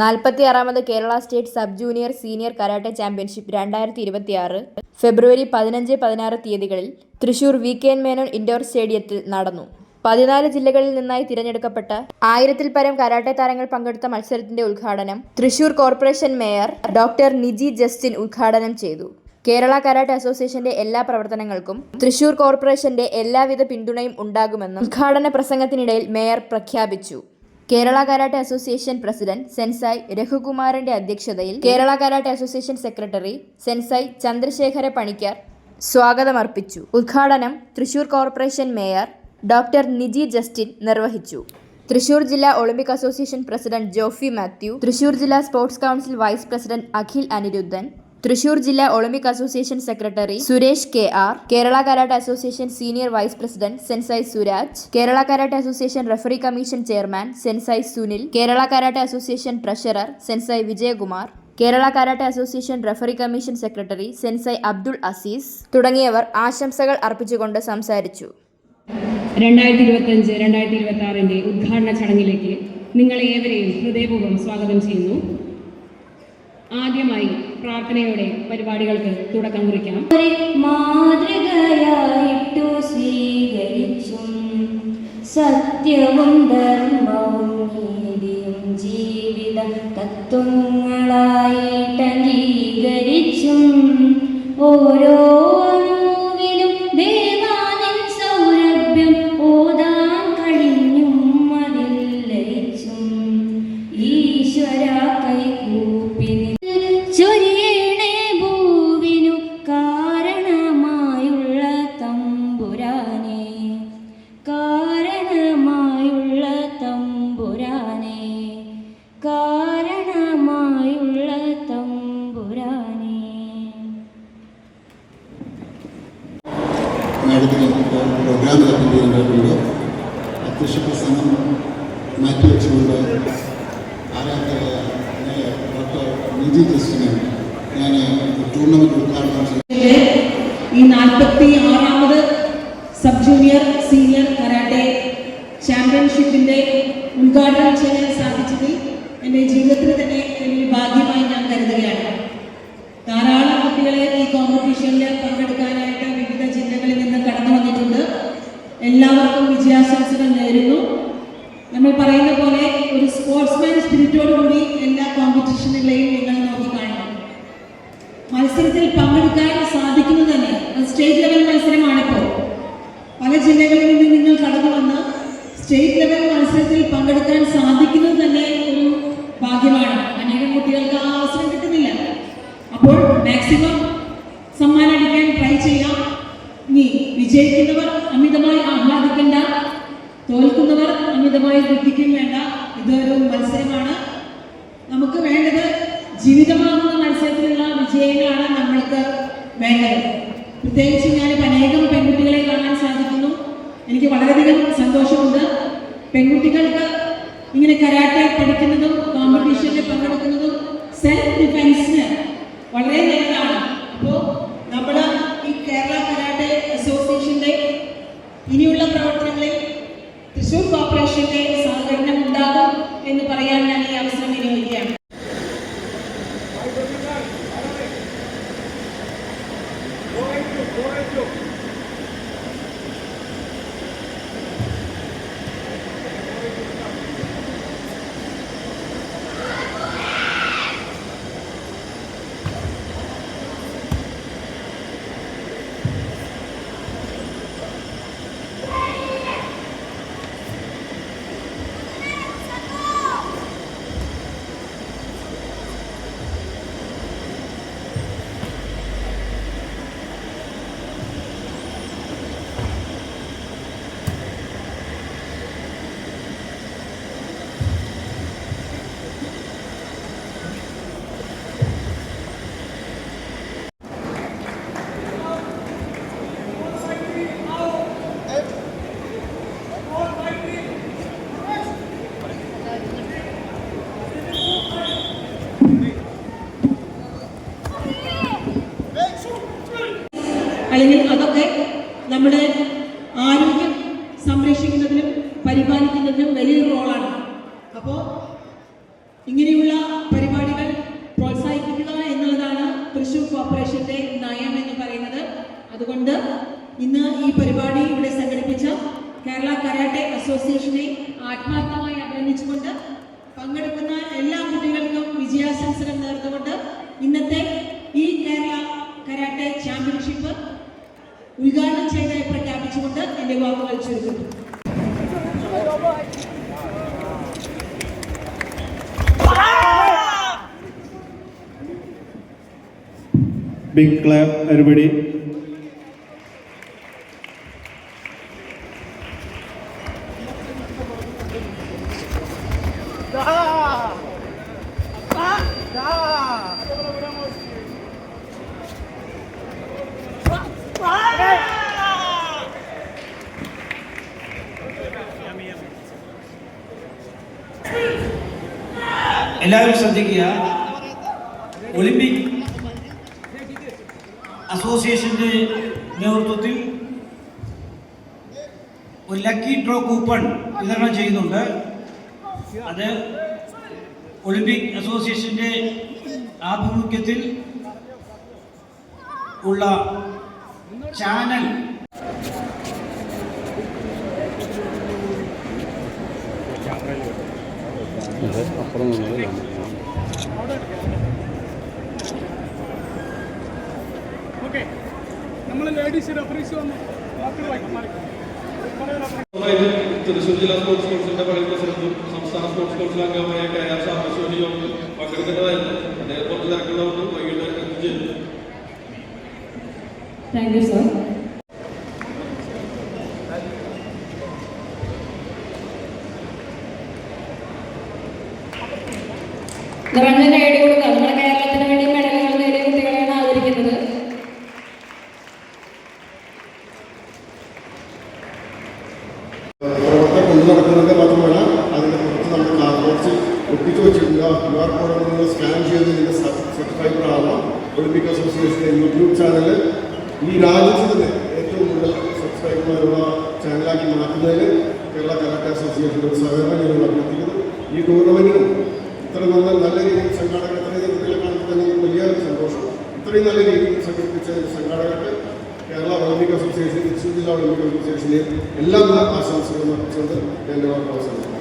46ാമത് Kerala state sub junior senior karate championship 2026 February 15-16 തീയതികളിൽ Thrissur VKN. Menon indoor സ്റ്റേഡിയത്തിൽ നടന്നു. 14 ജില്ലകളിൽ നിന്നായി തിരഞ്ഞെടുക്കപ്പെട്ട 1000-ൽ പരം കരാട്ടെ താരങ്ങൾ പങ്കെടുത്ത മത്സരത്തിന്റെ ഉദ്ഘാടനം Thrissur corporation mayor doctor Niji Justin ഉദ്ഘാടനം ചെയ്തു. കേരള കരാട്ടെ അസോസിയേഷന്റെ എല്ലാ പ്രവർത്തനങ്ങൾക്കും തൃശൂർ കോർപ്പറേഷന്റെ എല്ലാവിധ പിന്തുണയും ഉണ്ടാകുമെന്നും ഉദ്ഘാടന പ്രസംഗത്തിനിടയിൽ മേയർ പ്രഖ്യാപിച്ചു. Kerala karate association president sensei രഘുകുമാറിന്റെ അധ്യക്ഷതയിൽ Kerala karate association secretary sensei Chandrasekhara Panicker സ്വാഗതമർപ്പിച്ചു. ഉദ്ഘാടനം Thrissur corporation mayor doctor Niji Justin നിർവഹിച്ചു. തൃശൂർ ജില്ലാ Olympic association president Jofy Mathew, Thrissur ജില്ലാ sports council vice president Akhil Aniruddhan, Thrissur ജില്ലാ Olympic association secretary Suresh K R, Kerala karate association senior vice president sensei Suraj, Kerala karate association referee commission chairman sensei Sunil, Kerala karate association treasurer sensei Vijayakumar, Kerala karate association referee commission secretary sensei Abdul Aziz തുടങ്ങിയവർ ആശംസകൾ അർപ്പിച്ചുകൊണ്ട് സംസാരിച്ചു. 2025-2026 ഉദ്ഘാടന ചടങ്ങിലേക്ക് നിങ്ങളെ ഏവരെയും ഹൃദയപൂർവ്വം സ്വാഗതം ചെയ്യുന്നു. ആദ്യമായി പ്രാർത്ഥനയോടെ പരിപാടികൾക്ക് തുടക്കം കുറിക്കാം. മാതൃകയായിട്ടു സ്വീകരിച്ചും സത്യവും ധർമ്മവും നീതിയും ജീവിത തത്വങ്ങളായിട്ട് അംഗീകരിച്ചും ഓരോ അണുവിലും ദേവാനിൻ സൗരഭ്യം ഓതാൻ കഴിഞ്ഞും അതിൽ ലയിച്ചും ഈശ്വര കൈകൂപ്പി ചൊരിയണേ ഭൂവിനു കാരണമായുള്ള തമ്പുരാനെ, കാരണമായുള്ള തമ്പുരാനെ, കാരണമായുള്ള തമ്പുരാനെ. പ്രോഗ്രാമിൽ അറ്റൻഡ് ചെയ്യേണ്ടതുണ്ട്. അധ്യക്ഷ പ്രസംഗം മാറ്റിവെച്ചുകൊണ്ട് ആരാധകരായ ഡോക്ടർ നിജി ജസ്റ്റിനെ ഞാൻ ടൂർണമെന്റ് ഉദ്ഘാടനം ചെയ്തു. ഈ 46ാമത് സബ് ജൂനിയർ സീനിയർ കരാട്ടെ ചാമ്പ്യൻഷിപ്പിന്റെ ഉദ്ഘാടനം ചെയ്യാൻ സാധിച്ചതിൽ എൻ്റെ ജീവിതത്തിൽ തന്നെ വലിയ ഭാഗ്യമായി ഞാൻ കരുതുകയാണ്. ധാരാളം കുട്ടികളെ ഈ കോമ്പറ്റീഷനിൽ പങ്കെടുക്കാനായിട്ട് വിവിധ ജില്ലകളിൽ നിന്ന് കടന്നു വന്നിട്ടുണ്ട്. എല്ലാവർക്കും വിജയാശംസകൾ നേരുന്നു. നമ്മൾ പറയുന്ന പോലെ ഒരു സ്പോർട്സ്മാൻ സ്പിരിറ്റോടുകൂടി എല്ലാ കോമ്പറ്റീഷനുകളെയും നിങ്ങൾ നോക്കിക്കാണണം. മത്സരത്തിൽ പങ്കെടുക്കാൻ സാധിക്കുന്നത് തന്നെ സ്റ്റേറ്റ് ലെവൽ മത്സരമാണിപ്പോൾ. പല ജില്ലകളിൽ നിന്ന് നിങ്ങൾ കടന്നു വന്ന് സ്റ്റേറ്റ് ലെവൽ മത്സരത്തിൽ പങ്കെടുക്കാൻ സാധിക്കുന്നത് തന്നെ ഒരു ഭാഗ്യമാണ്. അനേകം കുട്ടികൾക്ക് ആ അവസരം കിട്ടുന്നില്ല. അപ്പോൾ മാക്സിമം സമ്മാനം അടിക്കാൻ ട്രൈ ചെയ്യാം. ഇനി വിജയിക്കുന്നവർ അമിതമായി ആഹ്ലാദിക്കേണ്ട, തോൽക്കുന്നവർ അമിതമായി ദുഃഖിക്കും വേണ്ട. ഇതൊരു മത്സരമാണ്. നമുക്ക് വേണ്ടത് ജീവിതമാകുന്ന മത്സരത്തിലുള്ള വിജയങ്ങളാണ് നമ്മൾക്ക് വേണ്ടത്. പ്രത്യേകിച്ച് ഞാൻ അനേകം പെൺകുട്ടികളെ കാണാൻ സാധിക്കുന്നു. എനിക്ക് വളരെയധികം സന്തോഷമുണ്ട്. പെൺകുട്ടികൾക്ക് ഇങ്ങനെ കരാട്ടെ പഠിക്കുന്നതും കോമ്പറ്റീഷനിൽ പങ്കെടുക്കുന്നതും സെൽഫ് ഡിഫെൻസിന് വളരെ നല്ലതാണ്. അപ്പോൾ നമ്മൾ ഈ കേരള കരാട്ടെ അസോസിയേഷന്റെ ഇനിയുള്ള പ്രവർത്തനങ്ങളിൽ തൃശൂർ കോർപ്പറേഷന്റെ സഹകരണം ഉണ്ടാകും എന്ന് പറയാൻ ഞാൻ ഈ അവസരം വിനിയോഗിക്കുകയാണ്. അല്ലെങ്കിൽ അതൊക്കെ നമ്മുടെ ആരോഗ്യം സംരക്ഷിക്കുന്നതിനും പരിപാലിക്കുന്നതിനും വലിയൊരു റോളാണ്. അപ്പോൾ ഇങ്ങനെയുള്ള അതുകൊണ്ട് ഇന്ന് ഈ പരിപാടി ഇവിടെ സംഘടിപ്പിച്ച കേരള കരാട്ടെ അസോസിയേഷനെ ആത്മാർത്ഥമായി അഭിനന്ദിച്ചുകൊണ്ട് പങ്കെടുക്കുന്ന എല്ലാ കുട്ടികൾക്കും വിജയാശംസകൾ നേർന്നുകൊണ്ട് ഇന്നത്തെ ഈ കേരള കരാട്ടെ ചാമ്പ്യൻഷിപ്പ് ഉദ്ഘാടനം ചെയ്തതായി പ്രഖ്യാപിച്ചുകൊണ്ട് എൻ്റെ വാക്കുകൾ ചുരുക്കുന്നു. Big clap, everybody. എല്ലാവരും ശ്രദ്ധിക്കുക. ഒളിമ്പിക് അസോസിയേഷന്റെ നേതൃത്വത്തിൽ ഒരു ലക്കി ഡ്രോ കൂപ്പൺ വിതരണം ചെയ്യുന്നുണ്ട്. അത് ഒളിമ്പിക് അസോസിയേഷന്റെ ആഭിമുഖ്യത്തിൽ ഉള്ള ചാനൽ തൃശ്ശൂർ ജില്ലാ സ്പോർട്സ് കൗൺസിലിന്റെ പഴയ പ്രസിഡന്റും സംസ്ഥാന സ്പോർട്സ് കൗൺസിൽ അംഗമായ KR സാംബശിവന്റെ യോഗത്തിൽ പങ്കെടുക്കേണ്ടതായിരുന്നു. അദ്ദേഹം കുറച്ച് തിരക്കുള്ളതുകൊണ്ട് വൈകിട്ട് എത്തിച്ചേരും. Thank you sir. ഗവൺമെന്റ് നേടി കൊടുക്കുക. നമ്മുടെ കേരളത്തിന് വേണ്ടി മെഡലുകൾ നേടിയ കുട്ടികളെയാണ് ആദരിക്കുന്നത്. പ്രവർത്തനം കൊണ്ടു നടക്കുന്നത് മാത്രമല്ല അതിനെ കുറിച്ച് നമ്മൾ കുറച്ച് ഒട്ടിച്ചു വെച്ചിട്ടുണ്ട്. QR കോഡ് നിങ്ങൾ സ്കാൻ ചെയ്ത് നിങ്ങൾ സബ്സ്ക്രൈബർ ആവാം. ഒളിമ്പിക് അസോസിയേഷൻ്റെ യൂട്യൂബ് ചാനൽ ഈ രാജ്യത്ത് തന്നെ ഏറ്റവും കൂടുതൽ സബ്സ്ക്രൈബർമാരുള്ള ചാനലാക്കി മാറ്റുന്നതിന് കേരള കരാട്ടെ അസോസിയേഷൻ്റെ ഒരു സഹകരണം ഞങ്ങൾ അഭ്യർത്ഥിക്കുന്നു. ഈ ടൂർണമെൻറ്റിനും ഇത്ര നല്ല രീതിയിൽ സംഘാടകർ ഇത്രയും കുട്ടികളെ കാണുമ്പോൾ തന്നെ വലിയ സന്തോഷം. ഇത്രയും നല്ല രീതിയിൽ സംഘടിപ്പിച്ച സംഘാടകർക്ക് കേരള ഒളിമ്പിക് അസോസിയേഷൻ, തൃശ്ശൂർ ജില്ലാ ഒളിമ്പിക് അസോസിയേഷനെ എല്ലാവിധ ആശംസകളും അർപ്പിച്ചുകൊണ്ട് എൻ്റെ വാക്ക് അവസാനിക്കുന്നു.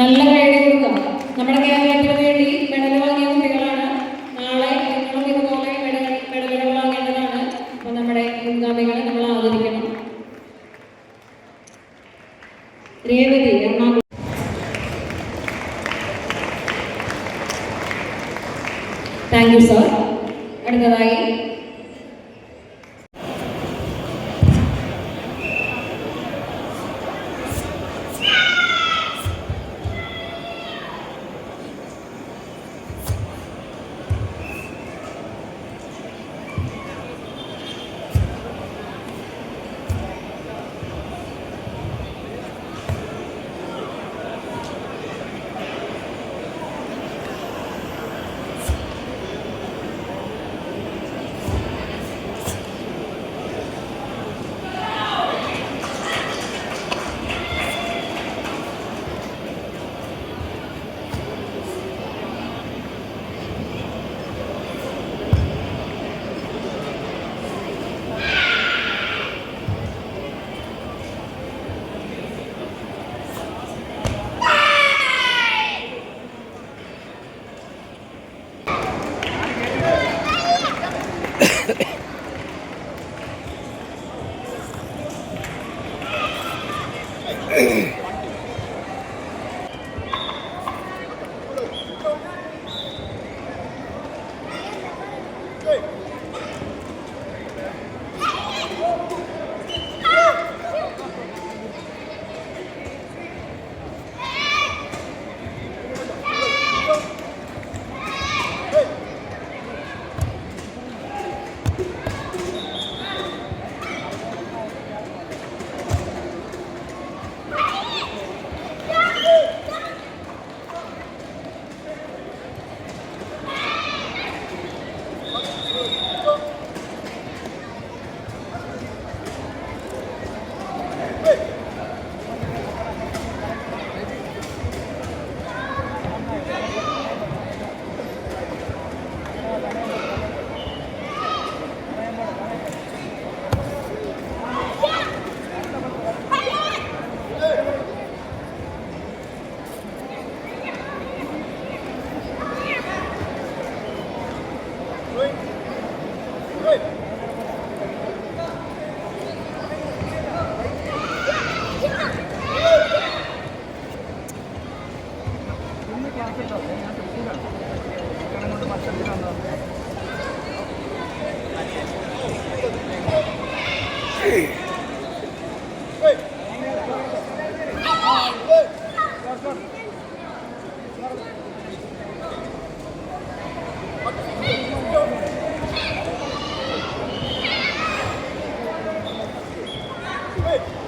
നല്ല കൈഡി കൊടുക്കുക. നമ്മുടെ കേരളത്തിന് വേണ്ടി മെഡൽ വാങ്ങിയ കുട്ടികളാണ്. നാളെ നിങ്ങളും ഇതുപോലെ മെഡലുകൾ വാങ്ങേണ്ടതാണ്. അപ്പോൾ നമ്മുടെ മുൻഗാമികളെ നമ്മൾ ആദരിക്കണം. Revathi Ernakulam. Thank you sir. അടുത്തതായി Hey!